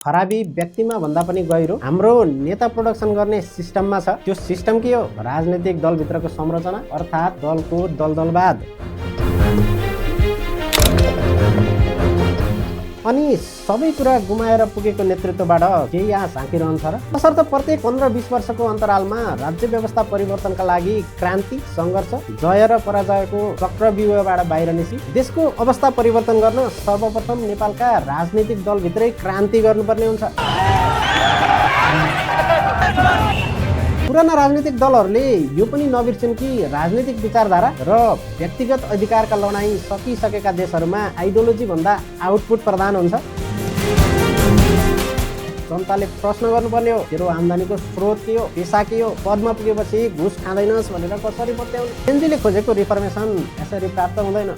खराबी व्यक्तिमा भन्दा पनि गहिरो हाम्रो नेता प्रोडक्सन गर्ने सिस्टममा छ। त्यो सिस्टम के हो? राजनीतिक दलभित्रको संरचना अर्थात् दलको दलदलवाद। अनि सबै कुरा गुमाएर पुगेको नेतृत्वबाट केही आश झाँकिरहन्छ र तसर्थ प्रत्येक 15-20 वर्षको अन्तरालमा राज्य व्यवस्था परिवर्तनका लागि क्रान्ति, सङ्घर्ष, जय र पराजयको चक्रव्यूहबाट बाहिर निसी देशको अवस्था परिवर्तन गर्न सर्वप्रथम नेपालका राजनीतिक दलभित्रै क्रान्ति गर्नुपर्ने हुन्छ। पुराना राजनीतिक दलहरूले यो पनि नबिर्सिन् कि राजनीतिक विचारधारा र व्यक्तिगत अधिकारका लडाईँ सकिसकेका देशहरूमा आइडियोलोजी भन्दा आउटपुट प्रधान हुन्छ। जनताले प्रश्न गर्नुपर्ने हो, तेरो आम्दानीको स्रोत के हो, पेसा के हो, पदमा पुगेपछि घुस खाँदैनस् भनेर कसरी बत्याउने? एनजीले खोजेको रिफर्मेसन यसरी प्राप्त हुँदैन।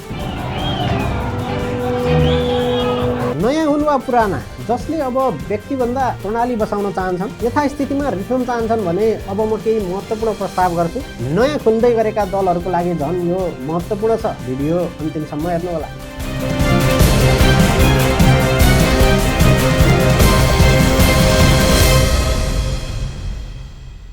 नयाँ हुन् वा पुराना, जसले अब व्यक्तिभन्दा प्रणाली बसाउन चाहन्छन्, यथास्थितिमा रिफर्म चाहन्छन् भने अब म केही महत्त्वपूर्ण प्रस्ताव गर्छु। नयाँ खुल्दै गरेका दलहरूको लागि झन् यो महत्त्वपूर्ण छ। भिडियो अन्तिमसम्म हेर्नुहोला।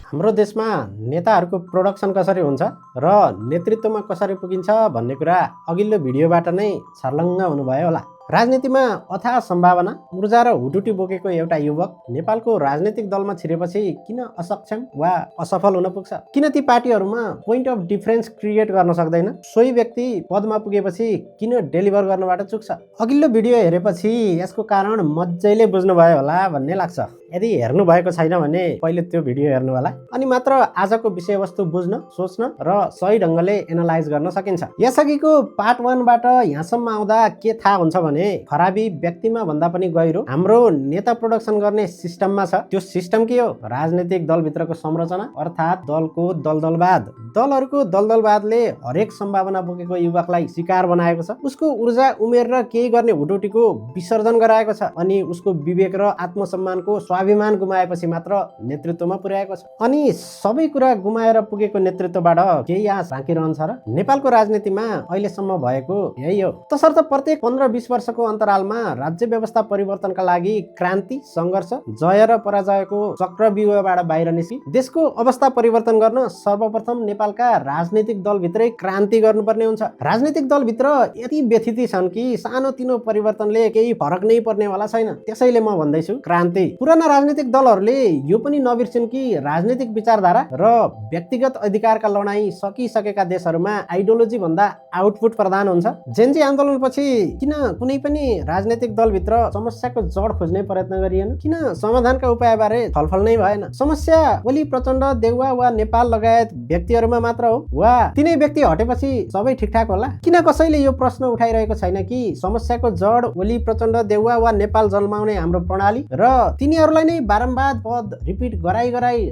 हाम्रो देशमा नेताहरूको प्रोडक्सन कसरी हुन्छ र नेतृत्वमा कसरी पुगिन्छ भन्ने कुरा अघिल्लो भिडियोबाट नै छर्लङ्ग हुनुभयो होला। राजनीतिमा अथाह सम्भावना, ऊर्जा र हुटुटी बोकेको एउटा युवक नेपालको राजनीतिक दलमा छिरेपछि किन असक्षम वा असफल हुन पुग्छ? किन ती पार्टीहरूमा पोइन्ट अफ डिफरेन्स क्रिएट गर्न सक्दैन? सोही व्यक्ति पदमा पुगेपछि किन डेलिभर गर्नबाट चुक्छ? अघिल्लो भिडियो हेरेपछि यसको कारण मजाले बुझ्नुभयो होला भन्ने लाग्छ। यदि हेर्नु भएको छैन भने पहिले त्यो भिडियो हेर्नु होला, अनि मात्र आजको विषयवस्तु बुझ्न, सोच्न र सही ढङ्गले एनालाइज गर्न सकिन्छ। यसअघिको पार्ट 1 बाट यहाँसम्म आउँदा के थाहा हुन्छ भने खराबी व्यक्तिमा भन्दा पनि गहिरो हाम्रो नेता प्रोडक्सन गर्ने सिस्टममा छ। त्यो सिस्टम के हो? राजनीतिक दलभित्रको संरचना अर्थात् दलको दलदलवाद। दलहरूको दलदलवादले हरेक सम्भावना बोकेको युवकलाई शिकार बनाएको छ। उसको ऊर्जा, उमेर र केही गर्ने हुटुटीको विसर्जन गराएको छ अनि उसको विवेक र आत्मसम्मानको स्वाभिमान गुमाएपछि मात्र नेतृत्वमा पुर्याएको छ। अनि सबै कुरा गुमाएर पुगेको नेतृत्वबाट केही आश झाँकिरहन्छ र नेपालको राजनीतिमा अहिलेसम्म भएको यही हो। तसर्थ प्रत्येक 15-20 वर्षको अन्तरालमा राज्य व्यवस्था परिवर्तनका लागि क्रान्ति, सङ्घर्ष, जय र पराजयको चक्रव्यूहबाट बाहिर निसी देशको अवस्था परिवर्तन गर्न सर्वप्रथम नेपालका राजनीतिक दलभित्रै क्रान्ति गर्नुपर्ने हुन्छ। राजनीतिक दलभित्र यति व्यथिति छन् कि सानोतिनो परिवर्तनले केही फरक नै पर्नेवाला छैन। त्यसैले म भन्दैछु क्रान्ति। पुराना राजनीतिक दलहरूले यो पनि नबिर्सिन् कि राजनीतिक विचारधारा र व्यक्तिगत अधिकारका लडाईँ सकिसकेका देशहरूमा आइडियोलोजी भन्दा आउटपुट प्रधान हुन्छ। जेन्जी आन्दोलनपछि किन कुनै पनि राजनीतिक दलभित्र समस्याको जड खोज्ने प्रयत्न गरिएन? किन समाधानका उपायबारे छलफल नै भएन? समस्या ओली प्रचण्ड, देउवा वा नेपाल लगायत व्यक्तिहरूमा मात्र हो वा तिनै व्यक्ति हटेपछि सबै ठिकठाक होला? किन कसैले यो प्रश्न उठाइरहेको छैन कि समस्याको जड ओली प्रचण्ड, देउवा वा नेपाल जन्माउने हाम्रो प्रणाली र तिनीहरूलाई नै बारम्बार पद रिपिट गराई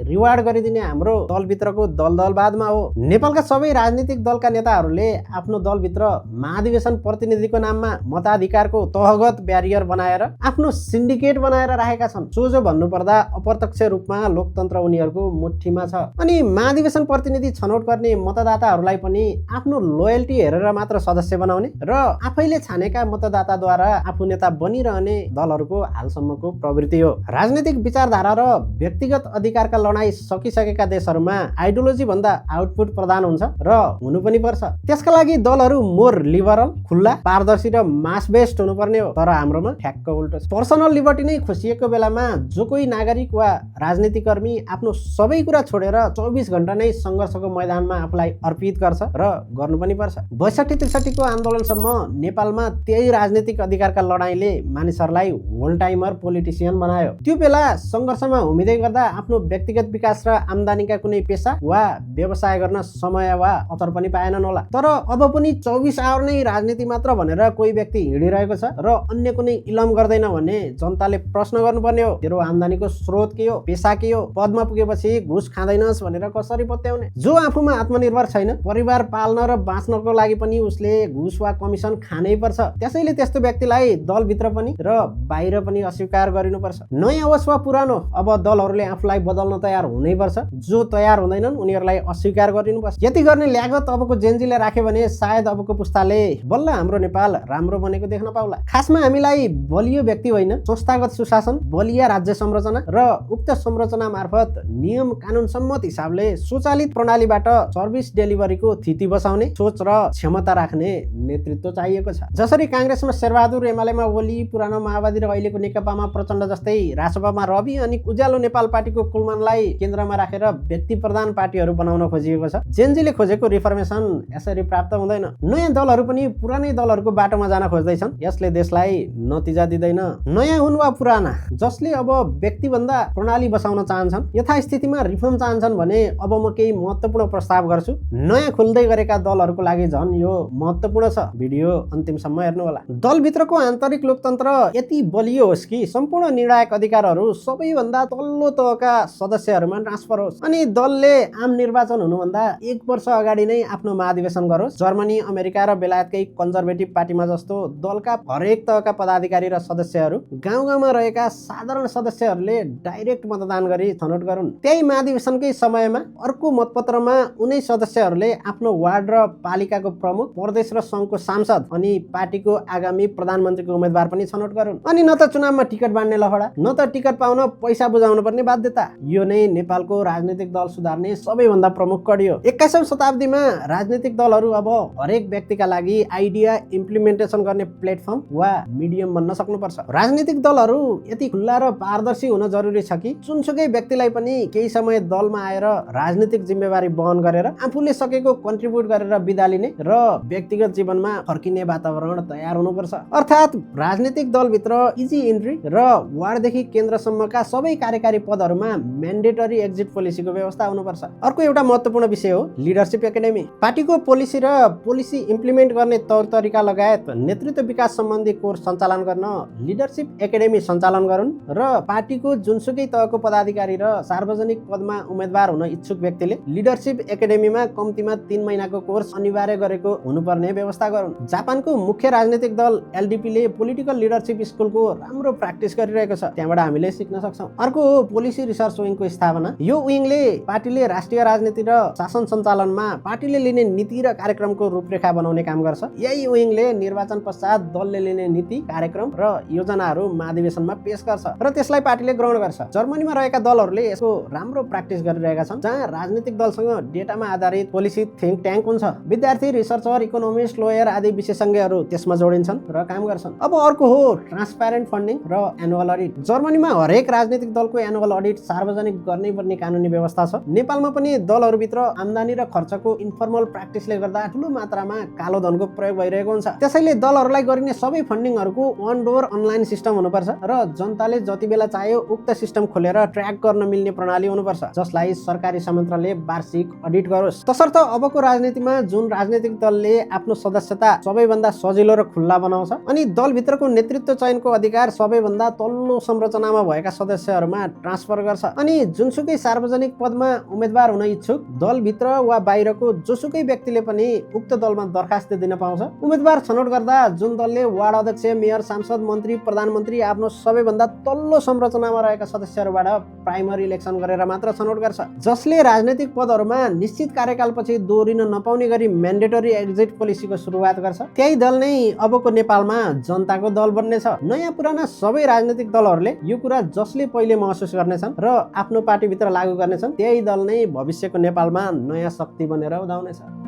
रिवार्ड गरिदिने हाम्रो दलभित्रको दलदलवादमा हो। नेपालका सबै राजनीतिक दलका नेताहरूले आफ्नो दलभित्र महाधिवेशन प्रतिनिधिको नाममा मताधिकारको तहगत ब्यारियर बनाएर आफ्नो सिन्डिकेट बनाएर राखेका छन्। सोझो भन्नुपर्दा अप्रत्यक्ष रूपमा लोकतन्त्र उनीहरूको मुठीमा छ। अनि महाधिवेशन प्रतिनिधि छनौट गर्ने मतदाताहरूलाई पनि आफ्नो लोयल्टी हेरेर मात्र सदस्य बनाउने र आफैले छानेका मतदाताद्वारा आफू नेता बनिरहने दलहरूको हालसम्मको प्रवृत्ति हो। राजनीतिक विचारधारा र व्यक्तिगत अधिकारका लडाईँ सकिसकेका देशहरूमा आइडियोलोजी भन्दा आउटपुट प्रधान हुन्छ र हुनु पनि पर्छ। त्यसका लागि दलहरू मोर लिबरल, खुल्ला, पारदर्शी र मास बेस्ड हुनुपर्ने हो। तर हाम्रोमा ठ्याक्क उल्टो छ। पर्सनल लिबर्टी नै खोसिएको बेलामा जो कोही नागरिक वा राजनीतिकर्मी आफ्नो सबै कुरा छोडेर 24 घण्टा नै सङ्घर्षको मैदानमा आफूलाई अर्पित गर्छ र गर्नु पनि पर्छ। 62-63 को आन्दोलनसम्म नेपालमा त्यही राजनीतिक अधिकारका लडाईँले मानिसहरूलाई होल टाइमर पोलिटिसियन बनायो। त्यो बेला सङ्घर्षमा हुमिँदै गर्दा आफ्नो व्यक्तिगत विकास र आम्दानीका कुनै पेसा वा व्यवसाय गर्न समय वा अवसर पनि पाएनन् होला। तर अब पनि 24 आवर नै राजनीति मात्र भनेर कोही व्यक्ति हिँडिरहेको छ र अन्य कुनै इलम गर्दैन भने जनताले प्रश्न गर्नुपर्ने हो, तेरो आम्दानीको स्रोत के हो, पेसा के हो, पदमा पुगेपछि घुस खाँदैनस् भनेर कसरी बत्याउने? जो आफूमा आत्मनिर्भर छैन, परिवार पाल्न र बाँच्नको लागि पनि उसले घुस वा कमिसन खानै पर्छ। त्यसैले त्यस्तो व्यक्तिलाई दलभित्र पनि र बाहिर पनि अस्वीकार गरिनुपर्छ। नयाँ होस् वा पुरानो, अब दलहरूले आफूलाई बदल्न तयार हुनैपर्छ। जो तयार हुँदैनन् उनीहरूलाई अस्वीकार गरिनुपर्छ। यति गर्ने ल्यागत अबको जेनजीले राख्यो भने सायद अबको पुस्ताले बल्ल हाम्रो नेपाल राम्रो बनेको देख्न पाउला। खासमा हामीलाई बलियो व्यक्ति होइन, संस्थागत सुशासन, बलिया राज्य संरचना र उक्त संरचना मार्फत नियम कानुन सम्मत हिसाबले स्वचालित प्रणालीबाट सर्भिस डेलिभरीको स्थिति बसाउने सोच र क्षमता राख्ने नेतृत्व चाहिएको छ। जसरी काङ्ग्रेसमा शेरबहादुर, एमालेमा ओली, पुरानो माओवादी र अहिलेको नेकपामा प्रचण्ड जस्तै राजसभामा रवि अनि उज्यालो नेपाल पार्टीको कुलमानलाई केन्द्रमा राखेर व्यक्ति प्रधान पार्टीहरू बनाउन खोजिएको छ। जेनजीले खोजेको रिफर्मेसन यसरी प्राप्त हुँदैन। नयाँ दलहरू पनि पुरानै दलहरूको बाटोमा जान खोज्दैछन्। यसले देशलाई नतिजा दिँदैन। नयाँ हुन् वा पुराना, जसले अब व्यक्तिभन्दा प्रणाली बसाउन चाहन्छन्, यथास्थितिमा रिफर्म चाहन्छन् भने अब म केही महत्त्वपूर्ण प्रस्ताव गर्छु। नयाँ खुल्दै गरेका दलहरूको लागि झन् यो महत्त्वपूर्ण छ। भिडियो अन्तिमसम्म हेर्नुहोला। दलभित्रको आन्तरिक लोकतन्त्र यति बलियो होस् कि सम्पूर्ण निर्णायक अधिकारहरू सबैभन्दा तल्लो तहका सदस्यहरूमा ट्रान्सफर होस् अनि दलले आम निर्वाचन हुनुभन्दा 1 वर्ष अगाडि नै आफ्नो महाधिवेशन गरोस्। जर्मनी, अमेरिका र बेलायतकै कन्जर्भेटिभ पार्टीमा जस्तो दलका हरेक तहका पदाधिकारी र सदस्यहरू गाउँ गाउँमा रहेका साधारण सदस्यहरूले डाइरेक्ट मतदान गरी छनौट गरून्। त्यही महाधिवेशनकै समयमा अर्को मतपत्रमा उनै सदस्यहरूले आफ्नो वार्ड र पालिकाको प्रमुख, प्रदेश र सङ्घको सांसद अनि पार्टीको आगामी प्रधानमन्त्रीको उम्मेदवार पनि छनौट गरून्। अनि न त चुनावमा टिकट बाँड्ने लफडा, न त टिकट पाउन पैसा बुझाउनु पर्ने बाध्यता। यो नै नेपालको राजनीतिक दल सुधार्ने सबैभन्दा प्रमुख कडी हो। 21औं शताब्दीमा राजनीतिक दलहरू अब हरेक व्यक्तिका लागि आइडिया इम्प्लिमेन्टेसन गर्ने प्लेटफर्म वा मिडियम बन्न सक्नुपर्छ। राजनीतिक दलहरू यति खुल्ला र पारदर्शी हुन जरुरी छ कि जुनसुकै व्यक्तिलाई पनि केही समय दलमा आएर राजनीतिक जिम्मेवारी वहन गरेर आफूले सकेको कन्ट्रिब्युट गरेर बिदा लिने र व्यक्तिगत जीवनमा फर्किने वातावरण तयार हुनुपर्छ। अर्थात् राजनीतिक दलभित्र इजी इन्ट्री र वार्डदेखि केन्द्रसम्मका सबै कार्यकारी पदहरूमा म्यान्डेटरी एक्जिट पोलिसीको व्यवस्था हुनुपर्छ। अर्को एउटा महत्त्वपूर्ण विषय हो लिडरसिप एकाडेमी। पार्टीको पोलिसी र पोलिसी इम्प्लिमेन्ट गर्ने तौर तरिका लगायत नेतृत्व विकास सम्बन्धी कोर्स सञ्चालन गर्न लिडरसिप एकाडेमी सञ्चालन गरून् र पार्टीको जुनसुकै तहको पदाधिकारी र सार्वजनिक पदमा उम्मेदवार हुन इच्छुक व्यक्तिले लिडरसिप एकाडेमीमा कम्तीमा 3 महिनाको कोर्स अनिवार्य गरेको हुनुपर्ने व्यवस्था गरून्। जापानको मुख्य राजनीतिक दल एलडीपीले पोलिटिकल लिडरसिप स्कुलको राम्रो प्र्याक्टिस गरिरहेको छ। त्यहाँबाट हामीले सिक्न सक्छौँ। अर्को हो पोलिसी रिसर्च विङको स्थापना। यो विङले पार्टीले राष्ट्रिय राजनीति र शासन सञ्चालनमा पार्टीले लिने नीति र कार्यक्रमको रूपरेखा बनाउने काम गर्छ। यही विङले निर्वाचन पश्चात दलले लिने नीति, कार्यक्रम र योजनाहरू महाधिवेशनमा पेश गर्छ र त्यसलाई पार्टीले ग्रहण गर्छ। जर्मनीमा रहेका दलहरूले यसको राम्रो प्र्याक्टिस गरिरहेका छन्, जहाँ राजनीतिक दलसँग डेटामा आधारित पोलिसी थिङ्क ट्याङ्क हुन्छ। विद्यार्थी, रिसर्चर, इकोनोमिस्ट, लोयर आदि विशेषज्ञहरू त्यसमा जोडिन्छन् र काम गर्छन्। अब अर्को हो ट्रान्सप्यारेन्ट फन्डिङ र एनुअल अडिट। जर्मनीमा हरेक राजनीतिक दलको एनुअल अडिट सार्वजनिक गर्नै पर्ने कानुनी व्यवस्था छ। नेपालमा पनि दलहरूभित्र आम्दानी र खर्चको इन्फर्मल प्र्याक्टिसले गर्दा ठुलो मात्रामा कालो धनको प्रयोग भइरहेको हुन्छ। त्यसैले दलहरूलाई गरिने सबै फन्डिङहरूको अन डोर अनलाइन सिस्टम हुनुपर्छ र जनताले जति बेला चाह्यो उक्त सिस्टम खोलेर ट्र्याक गर्न मिल्ने प्रणाली हुनुपर्छ, जसलाई सरकारी संयन्त्रले वार्षिक अडिट गरोस्। तसर्थ अबको राजनीतिमा जुन राजनीतिक दलले आफ्नो सदस्यता सबैभन्दा सजिलो र खुल्ला बनाउँछ अनि दलभित्रको नेतृत्व चयनको अधिकार सबैभन्दा तल्लो संरचनामा भएका सदस्यहरूमा ट्रान्सफर गर्छ अनि जुनसुकै सार्वजनिक पदमा उम्मेदवार हुन इच्छुक दलभित्र वा बाहिरको जोसुकै व्यक्तिले पनि उक्त दलमा दरखास्त दिन पाउँछ। उम्मेदवार छनौट गर्दा जुन दलले वार्ड अध्यक्ष, मेयर, सांसद, मन्त्री, प्रधानमन्त्री आफ्नो सबैभन्दा तल्लो संरचनामा रहेका सदस्यहरूबाट प्राइमरी इलेक्सन गरेर मात्र छनौट गर्छ, जसले राजनीतिक पदहरूमा निश्चित कार्यकालपछि दोहोरिन नपाउने गरी म्यान्डेटरी एक्जिट पोलिसीको सुरुवात गर्छ। त्यही दल नै अबको नेपालमा जनताको दल बन्नेछ। नयाँ पुराना सबै राजनीतिक दलहरूले यो कुरा जसले पहिले महसुस गर्नेछन् र आफ्नो पार्टीभित्र लागू गर्नेछन्, त्यही दल नै भविष्यको नेपालमा नयाँ शक्ति बनेर उदाउनेछ।